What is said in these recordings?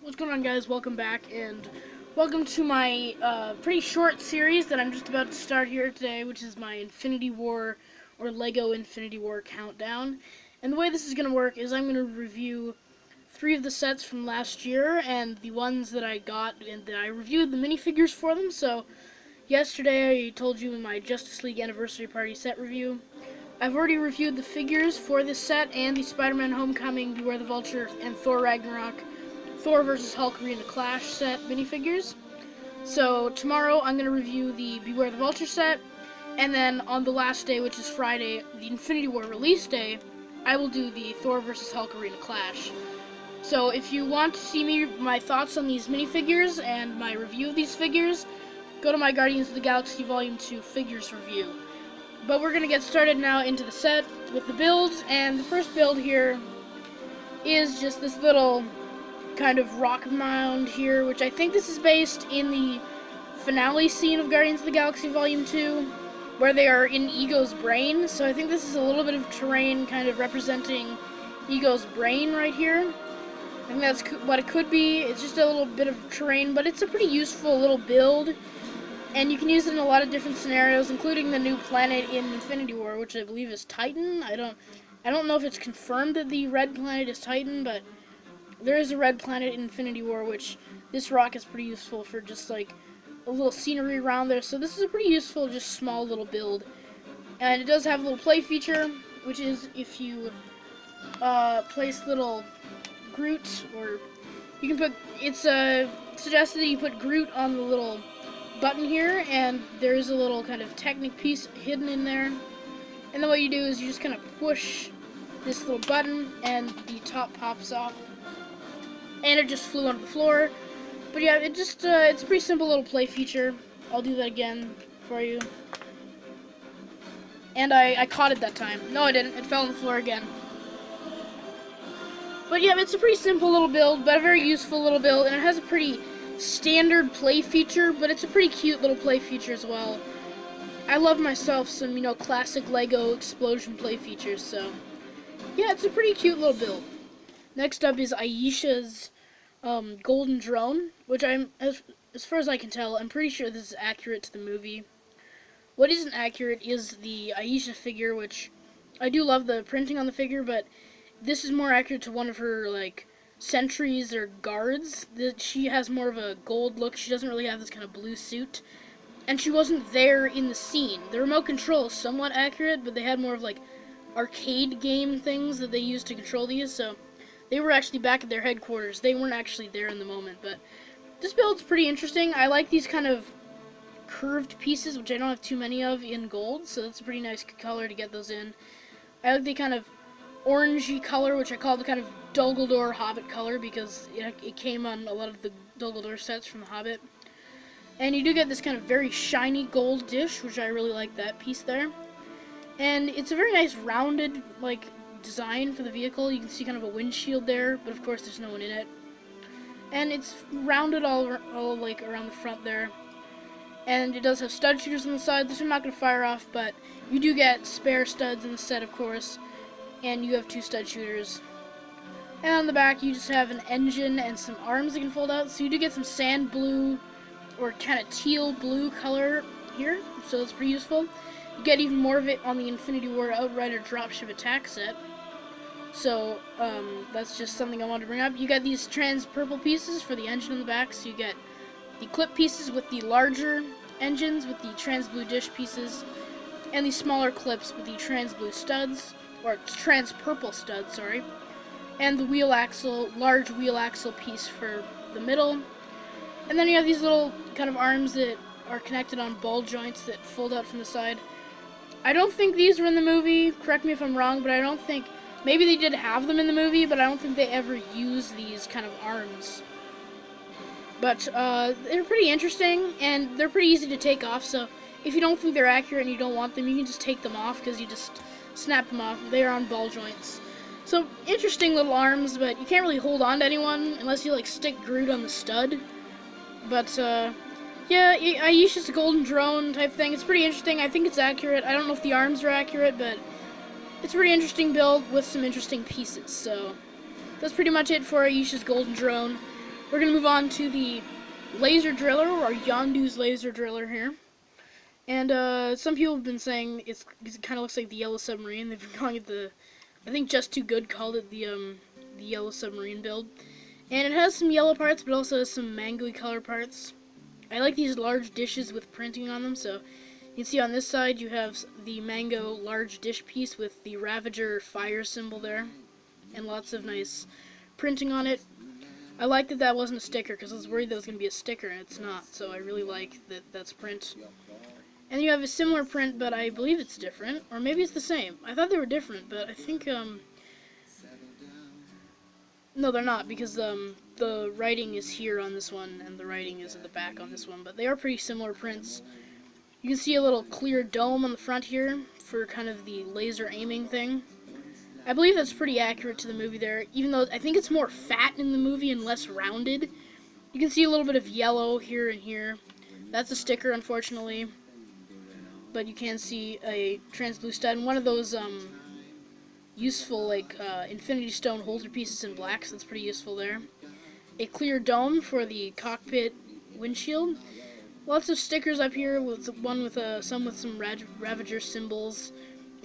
What's going on, guys? Welcome back, and welcome to my pretty short series that I'm just about to start here today, which is my Infinity War or Lego Infinity War countdown. And the way this is going to work is I'm going to review 3 of the sets from last year and the ones that I got, and that I reviewed the minifigures for them. So yesterday I told you in my Justice League Anniversary Party set review, I've already reviewed the figures for this set and the Spider-Man Homecoming, Beware the Vulture, and Thor Ragnarok, Thor vs. Hulk Arena Clash set minifigures. So tomorrow I'm going to review the Beware the Vulture set, and then on the last day, which is Friday, the Infinity War release day, I will do the Thor vs. Hulk Arena Clash. So if you want to see my thoughts on these minifigures and my review of these figures, go to my Guardians of the Galaxy Volume 2 figures review. But we're going to get started now into the set with the builds, and the first build here is just this little kind of rock mound here, which I think this is based in the finale scene of Guardians of the Galaxy Volume 2, where they are in Ego's brain. So I think this is a little bit of terrain kind of representing Ego's brain right here. I think that's what it could be. It's just a little bit of terrain, but it's a pretty useful little build, and you can use it in a lot of different scenarios, including the new planet in Infinity War, which I believe is Titan. I don't know if it's confirmed that the red planet is Titan, but there is a red planet in Infinity War, which this rock is pretty useful for, just like a little scenery around there. So this is a pretty useful, just small little build. And it does have a little play feature, which is if you place little Groot, or you can put, it's suggested that you put Groot on the little button here, and there's a little kind of Technic piece hidden in there. And then what you do is you just kind of push this little button, and the top pops off. And it just flew onto the floor. But yeah, it's a pretty simple little play feature. I'll do that again for you. And I caught it that time. No, I didn't. It fell on the floor again. But yeah, it's a pretty simple little build, but a very useful little build. And it has a pretty standard play feature, but it's a pretty cute little play feature as well. I love myself some, classic Lego explosion play features. So yeah, it's a pretty cute little build. Next up is Ayesha's golden drone, which as far as I can tell, I'm pretty sure this is accurate to the movie. What isn't accurate is the Ayesha figure, which I do love the printing on the figure, but this is more accurate to one of her, like, sentries or guards. That she has more of a gold look. She doesn't really have this kind of blue suit, and she wasn't there in the scene. The remote control is somewhat accurate, but they had more of, like, arcade game things that they used to control these, so they were actually back at their headquarters. They weren't actually there in the moment, but this build's pretty interesting. I like these kind of curved pieces, which I don't have too many of in gold, so that's a pretty nice color to get those in. I like the kind of orangey color, which I call the kind of Dumbledore Hobbit color, because it came on a lot of the Dumbledore sets from The Hobbit. And you do get this kind of very shiny gold dish, which I really like that piece there. And it's a very nice rounded, like, design for the vehicle. You can see kind of a windshield there, but of course there's no one in it. And it's rounded all like around the front there. And it does have stud shooters on the side, which I'm not going to fire off, but you do get spare studs in the set, of course. And you have 2 stud shooters. And on the back you just have an engine and some arms that can fold out. So you do get some sand blue or kind of teal blue color here, so that's pretty useful. You get even more of it on the Infinity War Outrider Dropship Attack set. So, that's just something I wanted to bring up. You got these trans purple pieces for the engine in the back, so you get the clip pieces with the larger engines, with the trans blue dish pieces, and the smaller clips with the trans blue studs, or trans purple studs, sorry, and the wheel axle, large wheel axle piece for the middle. And then you have these little kind of arms that are connected on ball joints that fold out from the side. I don't think these were in the movie, correct me if I'm wrong, but I don't think, maybe they did have them in the movie, but I don't think they ever used these kind of arms. But they're pretty interesting, and they're pretty easy to take off, so if you don't think they're accurate and you don't want them, you can just take them off, because you just snap them off. They are on ball joints. So, interesting little arms, but you can't really hold on to anyone unless you, like, stick Groot on the stud. But, yeah, Ayesha's golden drone type thing. It's pretty interesting. I think it's accurate. I don't know if the arms are accurate, but it's a pretty interesting build with some interesting pieces. So that's pretty much it for Ayesha's golden drone. We're going to move on to the laser driller, or Yondu's laser driller here. And some people have been saying it kind of looks like the Yellow Submarine. They've been calling it I think Just Too Good called it the Yellow Submarine build. And it has some yellow parts, but also has some mango-y color parts. I like these large dishes with printing on them, so you can see on this side you have the mango large dish piece with the Ravager fire symbol there, and lots of nice printing on it. I like that that wasn't a sticker, because I was worried that was going to be a sticker, and it's not, so I really like that that's print. And you have a similar print, but I believe it's different, or maybe it's the same. I thought they were different, but I think, no, they're not, because the writing is here on this one, and the writing is at the back on this one, but they are pretty similar prints. You can see a little clear dome on the front here for kind of the laser aiming thing. I believe that's pretty accurate to the movie there, even though I think it's more fat in the movie and less rounded. You can see a little bit of yellow here and here. That's a sticker, unfortunately. But you can see a trans blue stud, and one of those useful like Infinity Stone holder pieces in black, so that's pretty useful there. A clear dome for the cockpit windshield. Lots of stickers up here, with one with some Ravager symbols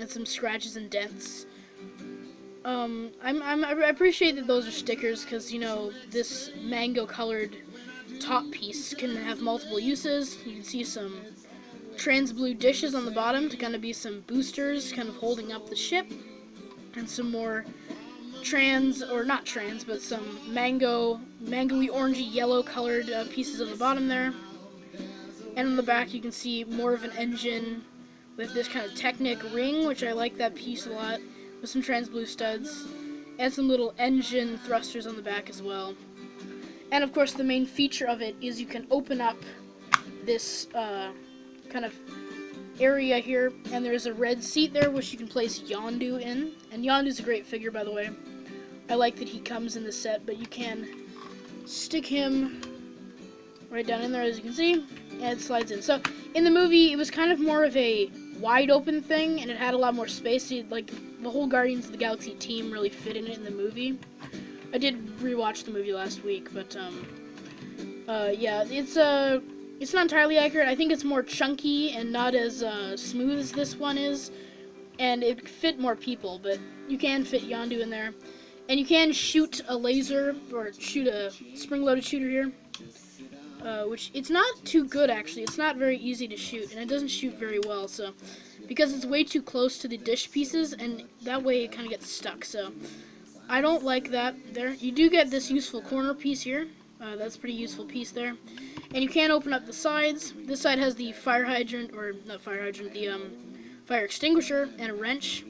and some scratches and dents. I appreciate that those are stickers, because you know this mango colored top piece can have multiple uses. You can see some trans blue dishes on the bottom to kind of be some boosters kind of holding up the ship, and some more not trans, but some mango-y orangey yellow colored pieces on the bottom there. And on the back you can see more of an engine with this kind of Technic ring, which I like that piece a lot, with some trans blue studs, and some little engine thrusters on the back as well. And of course the main feature of it is you can open up this kind of area here, and there's a red seat there which you can place Yondu in. And Yondu's a great figure, by the way. I like that he comes in the set, but you can stick him right down in there, as you can see, and it slides in. So in the movie it was kind of more of a wide open thing, and it had a lot more space. Like the whole Guardians of the Galaxy team really fit in it in the movie. I did rewatch the movie last week, but yeah, it's not entirely accurate. I think it's more chunky and not as smooth as this one is, and it fit more people, but you can fit Yondu in there. And you can shoot a laser, or shoot a spring-loaded shooter here, which it's not too good, actually. It's not very easy to shoot, and it doesn't shoot very well, so because it's way too close to the dish pieces, and that way it kind of gets stuck, so I don't like that there. You do get this useful corner piece here. That's a pretty useful piece there. And you can open up the sides. This side has the fire hydrant, or not fire hydrant, the fire extinguisher and a wrench.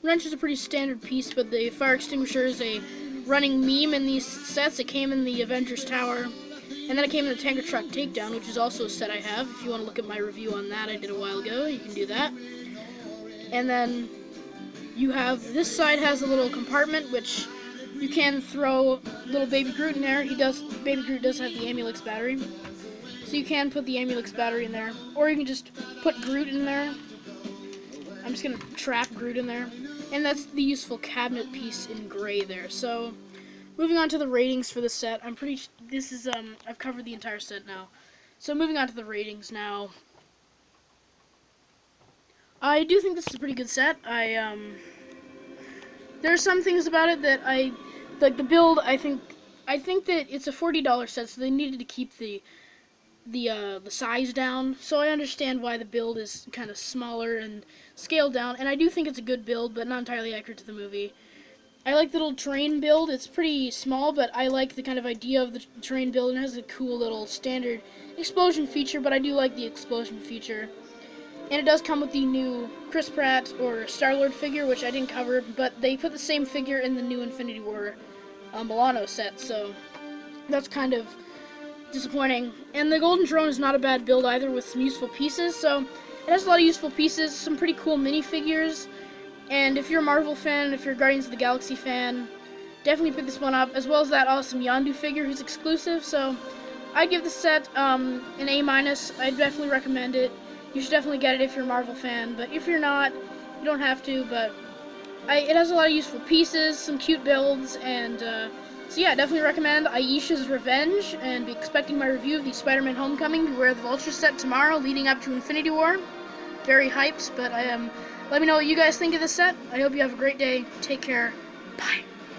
Wrench is a pretty standard piece, but the fire extinguisher is a running meme in these sets. It came in the Avengers Tower, and then it came in the Tanker Truck Takedown, which is also a set I have. If you want to look at my review on that I did a while ago, you can do that. And then you have, this side has a little compartment, which you can throw little Baby Groot in there. Baby Groot does have the Amulix battery, so you can put the Amulix battery in there, or you can just put Groot in there. I'm just going to trap Groot in there, and that's the useful cabinet piece in gray there. So, moving on to the ratings for the set, I've covered the entire set now. So moving on to the ratings now. I do think this is a pretty good set. There are some things about it that like the build. I think that it's a $40 set, so they needed to keep the size down. So I understand why the build is kind of smaller and scaled down, and I do think it's a good build, but not entirely accurate to the movie. I like the little train build. It's pretty small, but I like the kind of idea of the train build, and it has a cool little standard explosion feature, but I do like the explosion feature. And it does come with the new Chris Pratt or Star-Lord figure, which I didn't cover, but they put the same figure in the new Infinity War Milano set, so that's kind of disappointing. And the Golden Drone is not a bad build either, with some useful pieces, so it has a lot of useful pieces, some pretty cool minifigures, and if you're a Marvel fan, if you're a Guardians of the Galaxy fan, definitely pick this one up, as well as that awesome Yondu figure who's exclusive. So I'd give this set an A-. I'd definitely recommend it. You should definitely get it if you're a Marvel fan, but if you're not, you don't have to. But it has a lot of useful pieces, some cute builds, and So yeah, definitely recommend Ayesha's Revenge, and be expecting my review of the Spider-Man Homecoming Beware the Vulture set tomorrow, leading up to Infinity War. Very hyped, but let me know what you guys think of this set. I hope you have a great day. Take care. Bye.